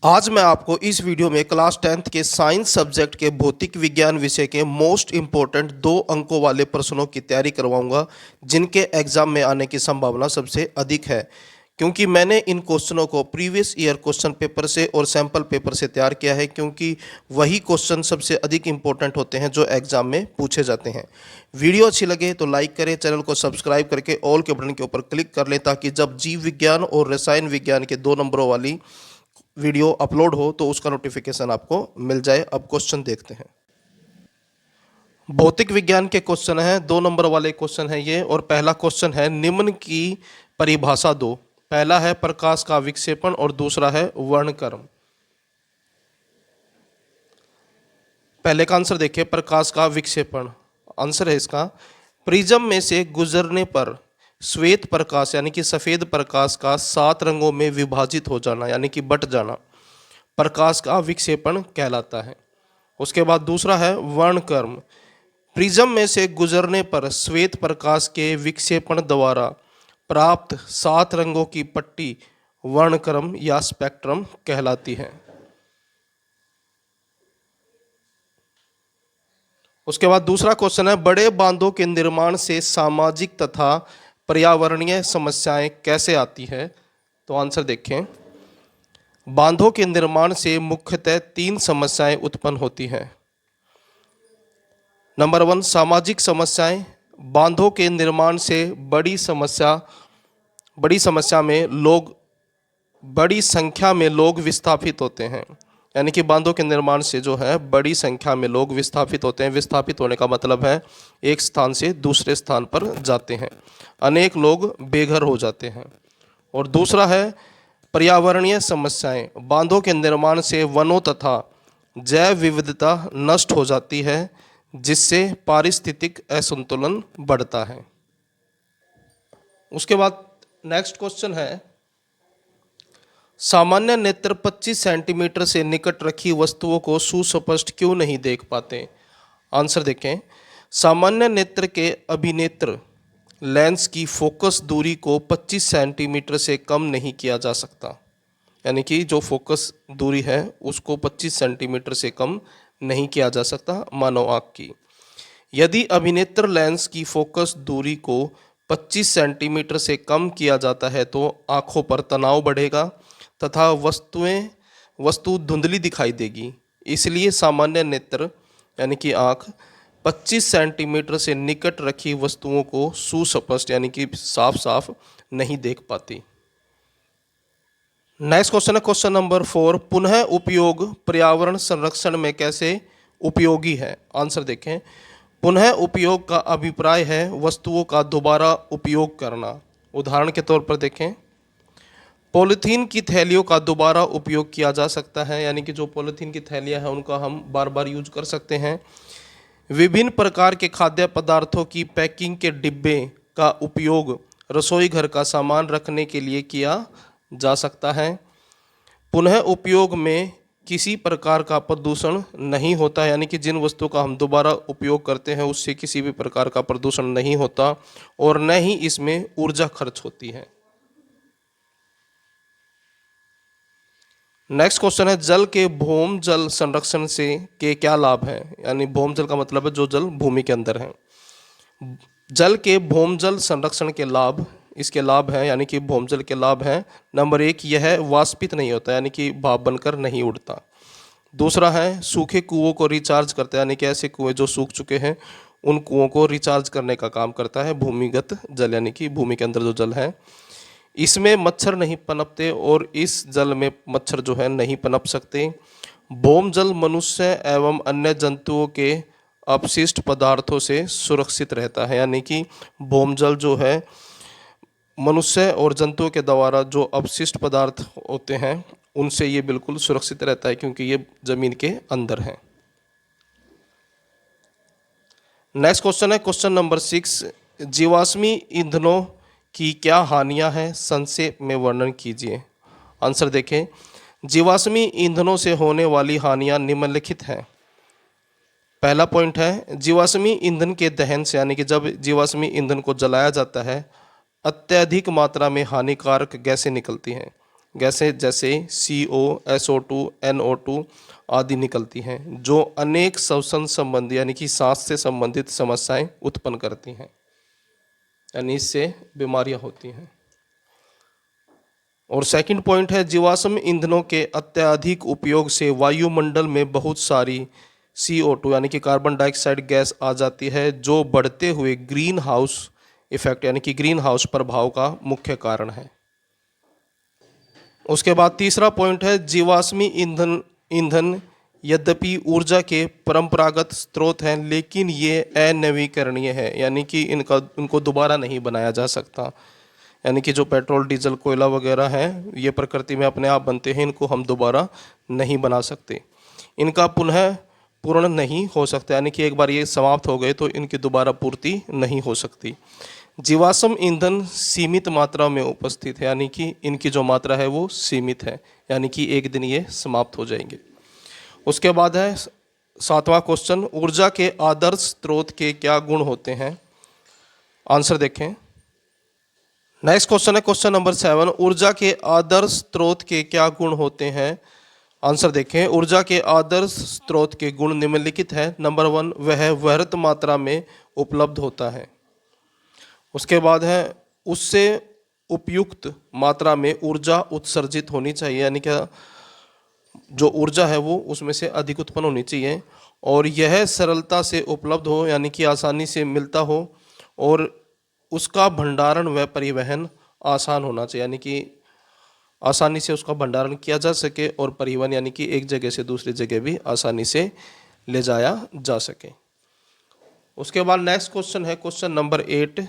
आज मैं आपको इस वीडियो में क्लास 10th के साइंस सब्जेक्ट के भौतिक विज्ञान विषय के मोस्ट इम्पोर्टेंट 2 अंकों वाले प्रश्नों की तैयारी करवाऊंगा, जिनके एग्जाम में आने की संभावना सबसे अधिक है। क्योंकि मैंने इन क्वेश्चनों को प्रीवियस ईयर क्वेश्चन पेपर से और सैम्पल पेपर से तैयार किया है, क्योंकि वही क्वेश्चन सबसे अधिक इंपॉर्टेंट होते हैं जो एग्जाम में पूछे जाते हैं। वीडियो अच्छी लगे तो लाइक करें, चैनल को सब्सक्राइब करके ऑल के बटन के ऊपर क्लिक कर लें, ताकि जब जीव विज्ञान और रसायन विज्ञान के 2 नंबरों वाली वीडियो अपलोड हो तो उसका नोटिफिकेशन आपको मिल जाए। अब क्वेश्चन देखते हैं। भौतिक विज्ञान के क्वेश्चन हैं, 2 नंबर वाले क्वेश्चन है ये। और पहला क्वेश्चन है, निम्न की परिभाषा दो। पहला है प्रकाश का विक्षेपण और दूसरा है वर्णक्रम। पहले का आंसर देखिए, प्रकाश का विक्षेपण। आंसर है इसका, प्रिज्म में से गुजरने पर श्वेत प्रकाश यानी कि सफेद प्रकाश का 7 रंगों में विभाजित हो जाना यानी कि बट जाना प्रकाश का विक्षेपण कहलाता है। उसके बाद दूसरा है वर्णक्रम। प्रिज्म में से गुजरने पर श्वेत प्रकाश के विक्षेपण द्वारा प्राप्त 7 रंगों की पट्टी वर्णक्रम या स्पेक्ट्रम कहलाती है। उसके बाद दूसरा क्वेश्चन है, बड़े बांधों के निर्माण से सामाजिक तथा पर्यावरणीय समस्याएं कैसे आती है। तो आंसर देखें, बांधों के निर्माण से मुख्यतः 3 समस्याएं उत्पन्न होती हैं। नंबर 1, सामाजिक समस्याएं। बांधों के निर्माण से बड़ी संख्या में लोग विस्थापित होते हैं। यानी कि बांधों के निर्माण से जो है बड़ी संख्या में लोग विस्थापित होते हैं। विस्थापित होने का मतलब है एक स्थान से दूसरे स्थान पर जाते हैं। अनेक लोग बेघर हो जाते हैं। और दूसरा है पर्यावरणीय समस्याएं। बांधों के निर्माण से वनों तथा जैव विविधता नष्ट हो जाती है, जिससे पारिस्थितिक असंतुलन बढ़ता है। उसके बाद नेक्स्ट क्वेश्चन है, सामान्य नेत्र 25 सेंटीमीटर से निकट रखी वस्तुओं को सुस्पष्ट क्यों नहीं देख पाते। आंसर देखें, सामान्य नेत्र के अभिनेत्र लेंस की फोकस दूरी को 25 सेंटीमीटर से कम नहीं किया जा सकता। यानी कि जो फोकस दूरी है उसको 25 सेंटीमीटर से कम नहीं किया जा सकता मानव आँख की। यदि अभिनेत्र लेंस की फोकस दूरी को 25 सेंटीमीटर से कम किया जाता है तो आँखों पर तनाव बढ़ेगा तथा वस्तु धुंधली दिखाई देगी। इसलिए सामान्य नेत्र यानी कि आँख 25 सेंटीमीटर से निकट रखी वस्तुओं को सुस्पष्ट यानी कि साफ साफ नहीं देख पाती। नेक्स्ट क्वेश्चन है क्वेश्चन नंबर 4, पुनः उपयोग पर्यावरण संरक्षण में कैसे उपयोगी है। आंसर देखें, पुनः उपयोग का अभिप्राय है वस्तुओं का दोबारा उपयोग करना। उदाहरण के तौर पर देखें, पॉलीथीन की थैलियों का दोबारा उपयोग किया जा सकता है। यानी कि जो पॉलीथीन की थैलियां हैं उनका हम बार बार यूज कर सकते हैं। विभिन्न प्रकार के खाद्य पदार्थों की पैकिंग के डिब्बे का उपयोग रसोई घर का सामान रखने के लिए किया जा सकता है। पुनः उपयोग में किसी प्रकार का प्रदूषण नहीं होता, यानी कि जिन वस्तुओं का हम दोबारा उपयोग करते हैं उससे किसी भी प्रकार का प्रदूषण नहीं होता और न ही इसमें ऊर्जा खर्च होती है। नेक्स्ट क्वेश्चन है, जल के भौम जल संरक्षण से के क्या लाभ हैं। यानी भौम जल का मतलब है जो जल भूमि के अंदर है। जल के भौम जल संरक्षण के लाभ, इसके लाभ हैं यानी कि भौम जल के लाभ हैं। नंबर 1, यह वाष्पित नहीं होता यानी कि भाप बनकर नहीं उड़ता। दूसरा है सूखे कुओं को रिचार्ज करता है, यानी कि ऐसे कुएं जो सूख चुके हैं उन कुओं को रिचार्ज करने का काम करता है भूमिगत जल, यानी कि भूमि के अंदर जो जल है। इसमें मच्छर नहीं पनपते और इस जल में मच्छर जो है नहीं पनप सकते। भौम जल मनुष्य एवं अन्य जंतुओं के अपशिष्ट पदार्थों से सुरक्षित रहता है। यानी कि भौम जल जो है मनुष्य और जंतुओं के द्वारा जो अपशिष्ट पदार्थ होते हैं उनसे ये बिल्कुल सुरक्षित रहता है, क्योंकि ये जमीन के अंदर है। नेक्स्ट क्वेश्चन है क्वेश्चन नंबर 6, जीवाश्मी ईंधनों की क्या हानियां हैं, संक्षेप में वर्णन कीजिए। आंसर देखें, जीवाश्मी ईंधनों से होने वाली हानियां निम्नलिखित हैं। पहला पॉइंट है, जीवाश्मी ईंधन के दहन से यानी कि जब जीवाश्मी ईंधन को जलाया जाता है अत्यधिक मात्रा में हानिकारक गैसें निकलती हैं। गैसें जैसे CO, SO2, NO2 आदि निकलती हैं, जो अनेक श्वसन संबंधी यानी कि सांस से संबंधित समस्याएं उत्पन्न करती हैं, यानी इससे बीमारियां होती हैं। और सेकंड पॉइंट है, जीवाश्म ईंधनों के अत्यधिक उपयोग से वायुमंडल में बहुत सारी CO2 यानी कि कार्बन डाइऑक्साइड गैस आ जाती है, जो बढ़ते हुए ग्रीन हाउस इफेक्ट यानी कि ग्रीन हाउस प्रभाव का मुख्य कारण है। उसके बाद तीसरा पॉइंट है, जीवाश्मी ईंधन ईंधन यद्यपि ऊर्जा के परंपरागत स्रोत हैं, लेकिन ये अनवीकरणीय है, यानी कि इनको दोबारा नहीं बनाया जा सकता। यानी कि जो पेट्रोल, डीजल, कोयला वगैरह हैं, ये प्रकृति में अपने आप बनते हैं, इनको हम दोबारा नहीं बना सकते, इनका पुनः पूर्ण नहीं हो सकता, यानी कि एक बार ये समाप्त हो गए तो इनकी दोबारा पूर्ति नहीं हो सकती। जीवाश्म ईंधन सीमित मात्रा में उपस्थित है, यानी कि इनकी जो मात्रा है वो सीमित है, यानी कि एक दिन ये समाप्त हो जाएंगे। उसके बाद है सातवां क्वेश्चन, ऊर्जा के आदर्श स्रोत के क्या गुण होते हैं? आंसर देखें। नेक्स्ट क्वेश्चन है क्वेश्चन नंबर 7, ऊर्जा के आदर्श स्रोत के क्या गुण होते हैं? आंसर देखें। ऊर्जा के आदर्श स्रोत के गुण निम्नलिखित है। नंबर 1, वह वृहत मात्रा में उपलब्ध होता है। उसके बाद है, उससे उपयुक्त मात्रा में ऊर्जा उत्सर्जित होनी चाहिए, यानी क्या जो ऊर्जा है वो उसमें से अधिक उत्पन्न होनी चाहिए, और यह सरलता से उपलब्ध हो, यानी कि आसानी से मिलता हो, और उसका भंडारण व परिवहन आसान होना चाहिए, यानी कि आसानी से उसका भंडारण किया जा सके, और परिवहन यानी कि एक जगह से दूसरी जगह भी आसानी से ले जाया जा सके। उसके बाद नेक्स्ट क्वेश्चन है क्वेश्चन नंबर 8,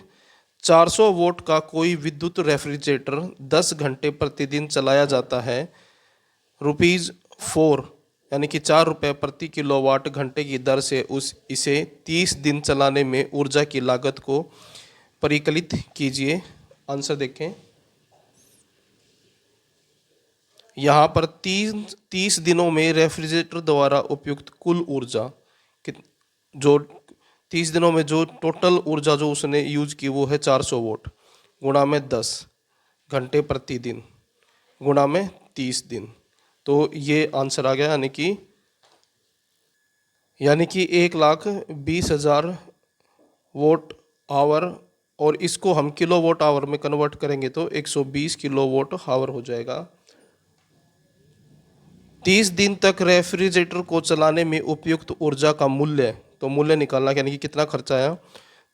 400 वोल्ट का कोई विद्युत रेफ्रिजरेटर 10 घंटे प्रतिदिन चलाया जाता है, ₹4 यानी कि 4 रुपये प्रति किलोवाट घंटे की दर से इसे 30 दिन चलाने में ऊर्जा की लागत को परिकलित कीजिए। आंसर देखें। यहाँ पर 30 दिनों में रेफ्रिजरेटर द्वारा उपयुक्त कुल ऊर्जा जो 30 दिनों में जो टोटल ऊर्जा जो उसने यूज की वो है 400 वोट, गुणा में 10 घंटे प्रतिदिन, गुणा में 30 दिन, तो ये आंसर आ गया, यानी कि 1,20,000 वोट आवर, और इसको हम किलो वोट आवर में कन्वर्ट करेंगे तो 120 किलो वोट आवर हो जाएगा। 30 दिन तक रेफ्रिजरेटर को चलाने में उपयुक्त ऊर्जा का मूल्य, तो मूल्य निकालना यानी कि कितना खर्चा आया,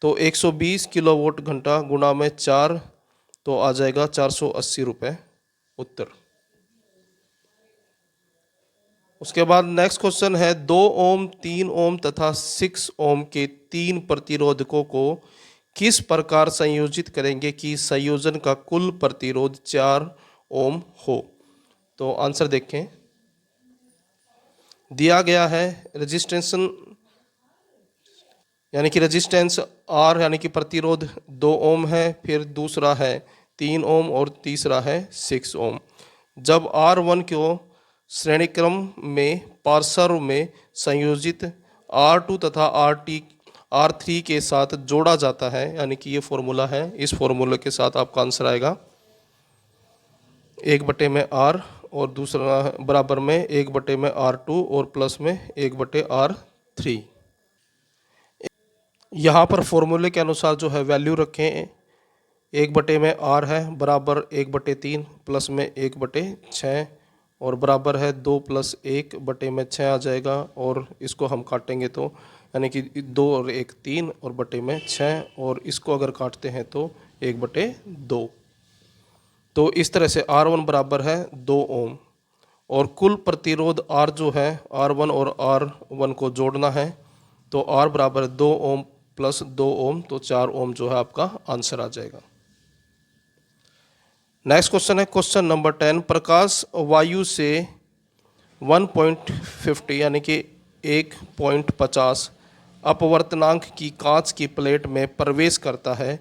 तो 120 किलोवाट घंटा गुणा में 4, तो आ जाएगा 480 रुपये उत्तर। उसके बाद नेक्स्ट क्वेश्चन है, 2 ओम, 3 ओम तथा 6 ओम के 3 प्रतिरोधकों को किस प्रकार संयोजित करेंगे कि संयोजन का कुल प्रतिरोध 4 ओम हो? तो आंसर देखें। दिया गया है रेजिस्टेंस यानी कि रेजिस्टेंस R यानी कि प्रतिरोध 2 ओम है, फिर दूसरा है 3 ओम और तीसरा है 6 ओम। जब R1 को श्रेणी क्रम में पार्श्व में संयोजित R2 तथा R3 के साथ जोड़ा जाता है, यानी कि ये फॉर्मूला है, इस फॉर्मूले के साथ आपका आंसर आएगा 1/R और दूसरा बराबर में 1/R2 और प्लस में 1/R3। यहाँ पर फॉर्मूले के अनुसार जो है वैल्यू रखें, 1/R है बराबर 1/3 प्लस में 1/6 और बराबर है 2 + 1/6 आ जाएगा, और इसको हम काटेंगे तो यानी कि 2 और 1 3 और बटे में 6, और इसको अगर काटते हैं तो 1/2। तो इस तरह से R1 बराबर है 2 ओम, और कुल प्रतिरोध R जो है R1 और R1 को जोड़ना है, तो R बराबर 2 ओम प्लस 2 ओम, तो 4 ओम जो है आपका आंसर आ जाएगा। नेक्स्ट क्वेश्चन है क्वेश्चन नंबर 10, प्रकाश वायु से 1.50 यानी कि 1.50 अपवर्तनांक की कांच की प्लेट में प्रवेश करता है।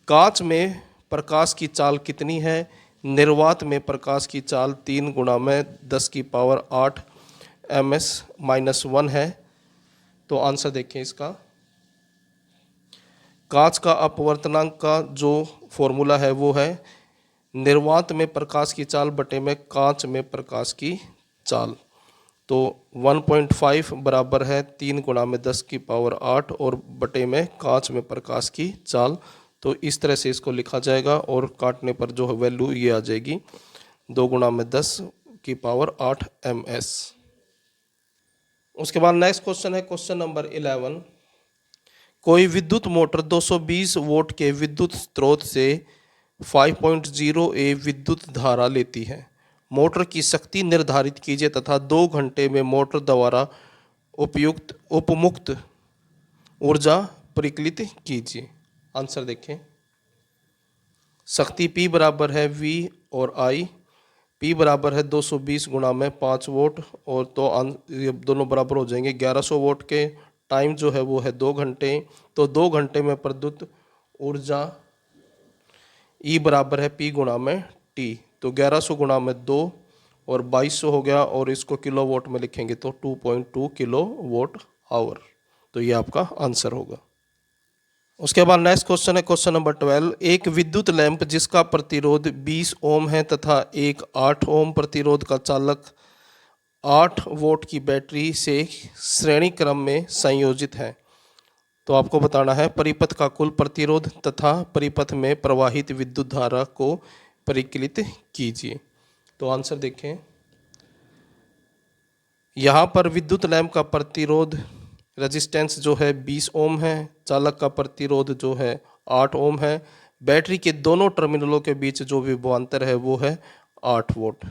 कांच में प्रकाश की चाल कितनी है? निर्वात में प्रकाश की चाल 3 × 10⁸ ms-1 है। तो आंसर देखें इसका। कांच का अपवर्तनांक का जो फॉर्मूला है वो है निर्वात में प्रकाश की चाल बटे में कांच में प्रकाश की चाल। तो 1.5 बराबर है 3 गुणा में 10 की पावर 8 और बटे में कांच में प्रकाश की चाल। तो इस तरह से इसको लिखा जाएगा और काटने पर जो वैल्यू ये आ जाएगी 2 गुणा में 10 की पावर 8 ms। उसके बाद नेक्स्ट क्वेश्चन है क्वेश्चन नंबर 11। कोई विद्युत मोटर 220 वोल्ट के विद्युत स्रोत से 5.0 A विद्युत धारा लेती है। मोटर की शक्ति निर्धारित कीजिए तथा 2 घंटे में मोटर द्वारा उपमुक्त ऊर्जा परिकलित कीजिए। आंसर देखें। शक्ति P बराबर है V और I। P बराबर है 220 गुणा में 5 वोल्ट और तो ये दोनों बराबर हो जाएंगे 1100 वोल्ट के। टाइम जो है वो है 2 घंटे। तो 2 घंटे में प्रदत्त ऊर्जा E बराबर है P गुणा में T। तो 1100 गुणा में 2 और 2200 हो गया और इसको किलो वोट में लिखेंगे तो 2.2 किलो वोट आवर। तो ये आपका आंसर होगा। उसके बाद नेक्स्ट क्वेश्चन है क्वेश्चन नंबर 12। एक विद्युत लैंप जिसका प्रतिरोध 20 ओम है तथा एक 8 ओम प्रतिरोध का चालक 8 वोल्ट की बैटरी से श्रेणी क्रम में संयोजित है। तो आपको बताना है परिपथ का कुल प्रतिरोध तथा परिपथ में प्रवाहित विद्युत धारा को परिकलित कीजिए। तो आंसर देखें। यहाँ पर विद्युत लैंप का प्रतिरोध रेजिस्टेंस जो है 20 ओम है, चालक का प्रतिरोध जो है 8 ओम है, बैटरी के दोनों टर्मिनलों के बीच जो विभवांतर है वो है 8 वोल्ट।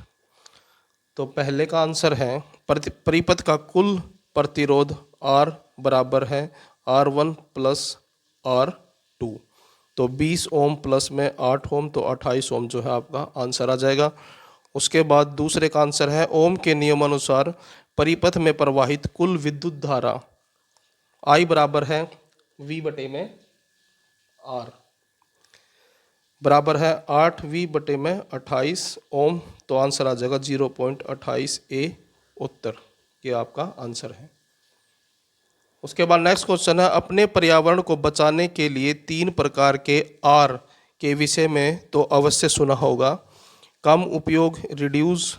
तो पहले का आंसर है परिपथ का कुल प्रतिरोध R बराबर है R1 प्लस R2। तो 20 ओम प्लस में 8 ओम तो 28 ओम जो है आपका आंसर आ जाएगा। उसके बाद दूसरे का आंसर है ओम के नियमानुसार परिपथ में प्रवाहित कुल विद्युत धारा I बराबर है V बटे में R बराबर है 8V बटे में 28 ओम। तो आंसर आ जाएगा 0.28 A उत्तर। ये आपका आंसर है। उसके बाद नेक्स्ट क्वेश्चन है अपने पर्यावरण को बचाने के लिए 3 प्रकार के R के विषय में तो अवश्य सुना होगा। कम उपयोग रिड्यूस,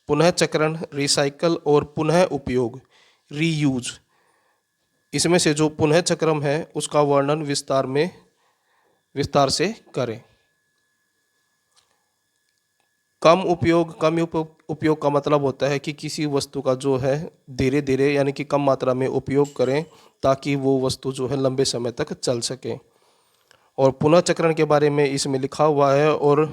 पुनः चक्रण रिसाइकल और पुनः उपयोग रीयूज। इसमें से जो पुनः चक्रण है उसका वर्णन विस्तार से करें। कम उपयोग का मतलब होता है कि किसी वस्तु का जो है धीरे धीरे यानी कि कम मात्रा में उपयोग करें ताकि वो वस्तु जो है लंबे समय तक चल सके। और पुनः चक्रण के बारे में इसमें लिखा हुआ है। और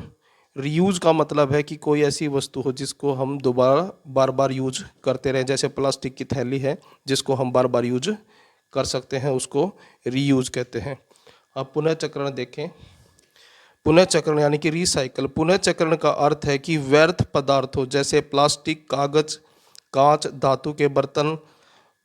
रीयूज का मतलब है कि कोई ऐसी वस्तु हो जिसको हम दोबारा बार बार यूज करते रहें। जैसे प्लास्टिक की थैली है जिसको हम बार बार यूज कर सकते हैं, उसको रीयूज कहते हैं। अब पुनः चक्रण देखें। पुनः चक्रण यानी कि रिसाइकल। पुनः चक्रण का अर्थ है कि व्यर्थ पदार्थों जैसे प्लास्टिक, कागज, कांच, धातु के बर्तन,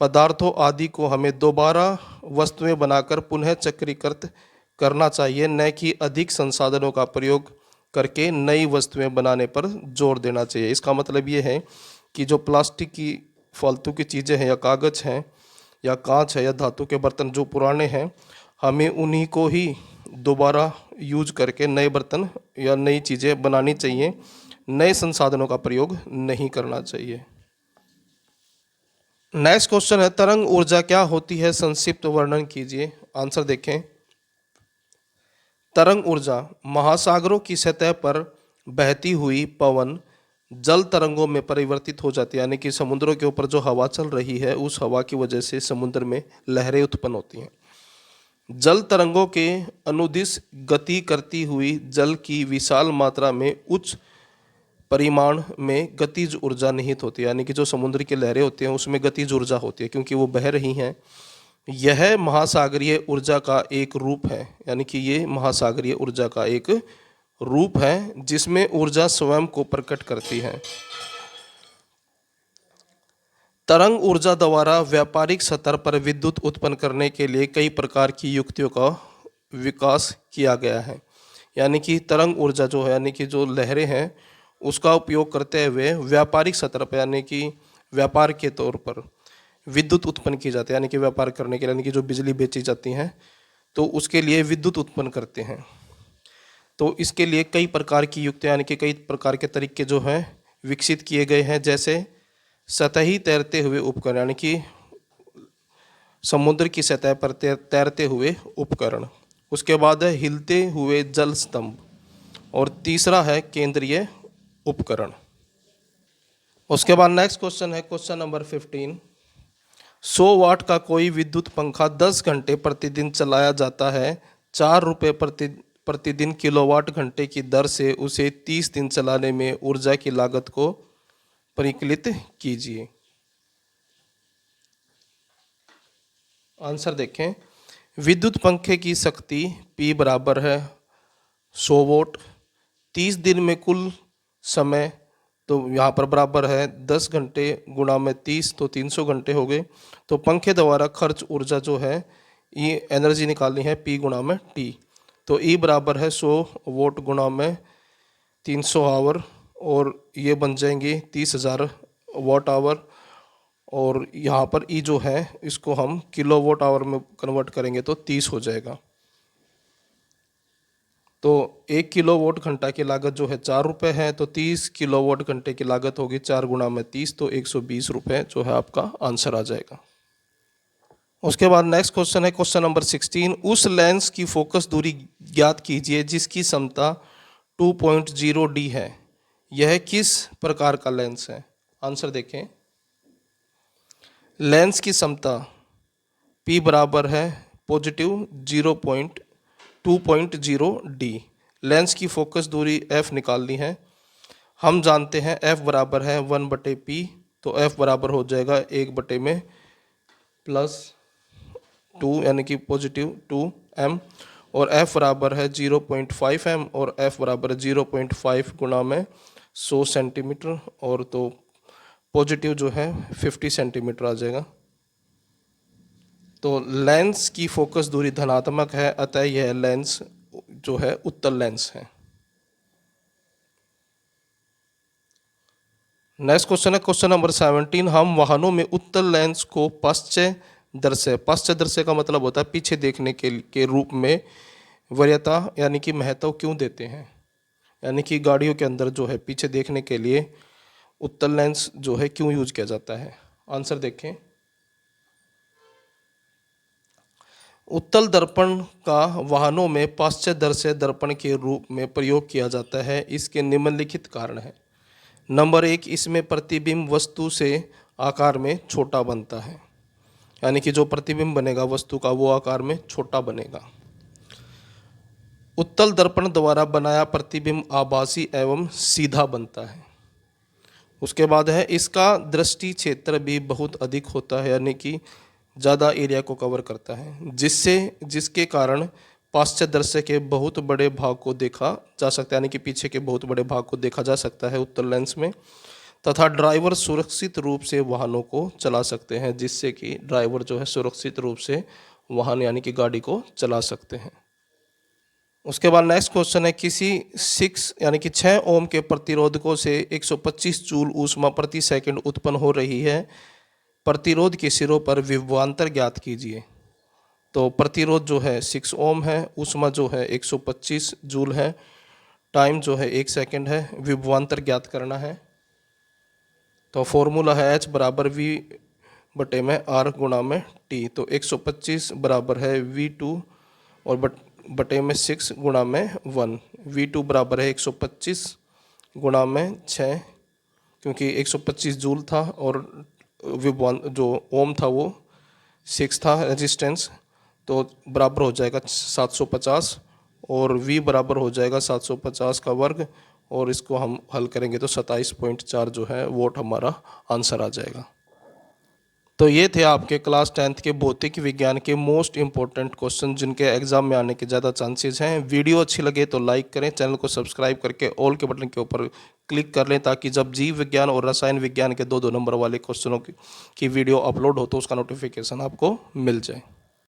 पदार्थों आदि को हमें दोबारा वस्तुएं बनाकर पुनः चक्रीकृत करना चाहिए, न कि अधिक संसाधनों का प्रयोग करके नई वस्तुएं बनाने पर जोर देना चाहिए। इसका मतलब ये है कि जो प्लास्टिक की फालतू की चीज़ें हैं या कागज हैं या कांच है या धातु के बर्तन जो पुराने हैं, हमें उन्हीं को ही दोबारा यूज करके नए बर्तन या नई चीज़ें बनानी चाहिए, नए संसाधनों का प्रयोग नहीं करना चाहिए। नेक्स्ट क्वेश्चन है तरंग ऊर्जा क्या होती है, संक्षिप्त वर्णन कीजिए। आंसर देखें। तरंग ऊर्जा महासागरों की सतह पर बहती हुई पवन जल तरंगों में परिवर्तित हो जाती है। यानी कि समुद्रों के ऊपर जो हवा चल रही है उस हवा की वजह से समुद्र में लहरें उत्पन्न होती हैं। जल तरंगों के अनुदिश गति करती हुई जल की विशाल मात्रा में उच्च परिमाण में गतिज ऊर्जा निहित होती है। यानी कि जो समुद्र की लहरें होती हैं उसमें गतिज ऊर्जा होती है क्योंकि वो बह रही हैं। यह महासागरीय ऊर्जा का एक रूप है। यानी कि ये महासागरीय ऊर्जा का एक रूप है जिसमें ऊर्जा स्वयं को प्रकट करती है। तरंग ऊर्जा द्वारा व्यापारिक स्तर पर विद्युत उत्पन्न करने के लिए कई प्रकार की युक्तियों का विकास किया गया है। यानी कि तरंग ऊर्जा जो है यानी कि जो लहरें हैं उसका उपयोग करते हुए व्यापारिक स्तर पर यानी कि व्यापार के तौर पर विद्युत उत्पन्न की जाती है। यानी कि व्यापार करने के लिए यानी कि जो बिजली बेची जाती हैं तो उसके लिए विद्युत उत्पन्न करते हैं। तो इसके लिए कई प्रकार की युक्तियाँ यानी कि कई प्रकार के तरीके जो हैं विकसित किए गए हैं, जैसे सतही तैरते हुए उपकरण यानी कि समुद्र की सतह पर तैरते हुए उपकरण। उसके बाद है हिलते हुए जल स्तंभ, और तीसरा है केंद्रीय उपकरण। उसके बाद नेक्स्ट क्वेश्चन है क्वेश्चन नंबर 15। 100 वाट का कोई विद्युत पंखा 10 घंटे प्रतिदिन चलाया जाता है। 4 रुपये प्रतिदिन किलोवाट घंटे की दर से उसे 30 दिन चलाने में ऊर्जा की लागत को परिकलित कीजिए। आंसर देखें। विद्युत पंखे की शक्ति P बराबर है 100 वोट। 30 दिन में कुल समय तो यहाँ पर बराबर है 10 घंटे गुणा में 30, तो 300 घंटे हो गए। तो पंखे द्वारा खर्च ऊर्जा जो है ये एनर्जी निकालनी है P गुणा में T। तो E बराबर है 100 वोट गुणा में 300 आवर, और ये बन जाएंगे 30,000 वाट आवर। और यहाँ पर E जो है इसको हम किलो वाट आवर में कन्वर्ट करेंगे तो 30 हो जाएगा। तो 1 किलो वाट घंटा की लागत जो है 4 रुपये है, तो 30 किलो वाट घंटे की लागत होगी 4 गुणा में 30, तो 120 रुपये जो है आपका आंसर आ जाएगा। उसके बाद नेक्स्ट क्वेश्चन है क्वेश्चन नंबर 16। उस लेंस की फोकस दूरी ज्ञात कीजिए जिसकी क्षमता 2.0 D है। यह किस प्रकार का लेंस है? आंसर देखें। लेंस की क्षमता P बराबर है पॉजिटिव 2.0 D। लेंस की फोकस दूरी F निकालनी है। हम जानते हैं F बराबर है 1/P, तो F बराबर हो जाएगा 1 में +2 यानी कि पॉजिटिव 2m, और F बराबर है 0.5m, और F बराबर है 0.5 गुणा में 100 सेंटीमीटर, और तो पॉजिटिव जो है 50 सेंटीमीटर आ जाएगा। तो लेंस की फोकस दूरी धनात्मक है, अतः यह लेंस जो है उत्तल लेंस है। नेक्स्ट क्वेश्चन है क्वेश्चन नंबर 17। हम वाहनों में उत्तल लेंस को पश्चात दृश्य का मतलब होता है पीछे देखने के रूप में वरीयता यानी कि महत्व क्यों देते हैं? यानी कि गाड़ियों के अंदर जो है पीछे देखने के लिए उत्तल लेंस जो है क्यों यूज किया जाता है? आंसर देखें। उत्तल दर्पण का वाहनों में पाश्चात्य दृश्य दर्पण के रूप में प्रयोग किया जाता है। इसके निम्नलिखित कारण हैं। नंबर 1, इसमें प्रतिबिंब वस्तु से आकार में छोटा बनता है, यानी कि जो प्रतिबिंब बनेगा वस्तु का वो आकार में छोटा बनेगा। उत्तल दर्पण द्वारा बनाया प्रतिबिंब आभासी एवं सीधा बनता है। उसके बाद है इसका दृष्टि क्षेत्र भी बहुत अधिक होता है, यानी कि ज़्यादा एरिया को कवर करता है, जिसके कारण पाश्चात्य दृश्य के बहुत बड़े भाग को देखा जा सकता है, यानी कि पीछे के बहुत बड़े भाग को देखा जा सकता है उत्तल लेंस में। तथा ड्राइवर सुरक्षित रूप से वाहनों को चला सकते हैं, जिससे कि ड्राइवर जो है सुरक्षित रूप से वाहन यानी कि गाड़ी को चला सकते हैं। उसके बाद नेक्स्ट क्वेश्चन है किसी 6 ओम के प्रतिरोधकों से 125 जूल ऊष्मा प्रति सेकंड उत्पन्न हो रही है। प्रतिरोध के सिरों पर विभवांतर ज्ञात कीजिए। तो प्रतिरोध जो है 6 ओम है, ऊष्मा जो है 125 जूल है, टाइम जो है 1 सेकंड है, विभवांतर ज्ञात करना है। तो फॉर्मूला है H बराबर V/R गुणा में T। तो 125 बराबर है V2 और बटे में 6 गुणा में 1। V2 बराबर है 125 गुणा में 6, क्योंकि 125 जूल था और विभवान जो ओम था वो 6 था रेजिस्टेंस, तो बराबर हो जाएगा 750, और V बराबर हो जाएगा 750 का वर्ग, और इसको हम हल करेंगे तो 27.4 जो है वोट हमारा आंसर आ जाएगा। तो ये थे आपके क्लास 10th के भौतिक विज्ञान के मोस्ट इंपॉर्टेंट क्वेश्चन जिनके एग्जाम में आने के ज़्यादा चांसेस हैं। वीडियो अच्छी लगे तो लाइक करें, चैनल को सब्सक्राइब करके ऑल के बटन के ऊपर क्लिक कर लें, ताकि जब जीव विज्ञान और रसायन विज्ञान के 2-2 नंबर वाले क्वेश्चनों की वीडियो अपलोड हो तो उसका नोटिफिकेशन आपको मिल जाए।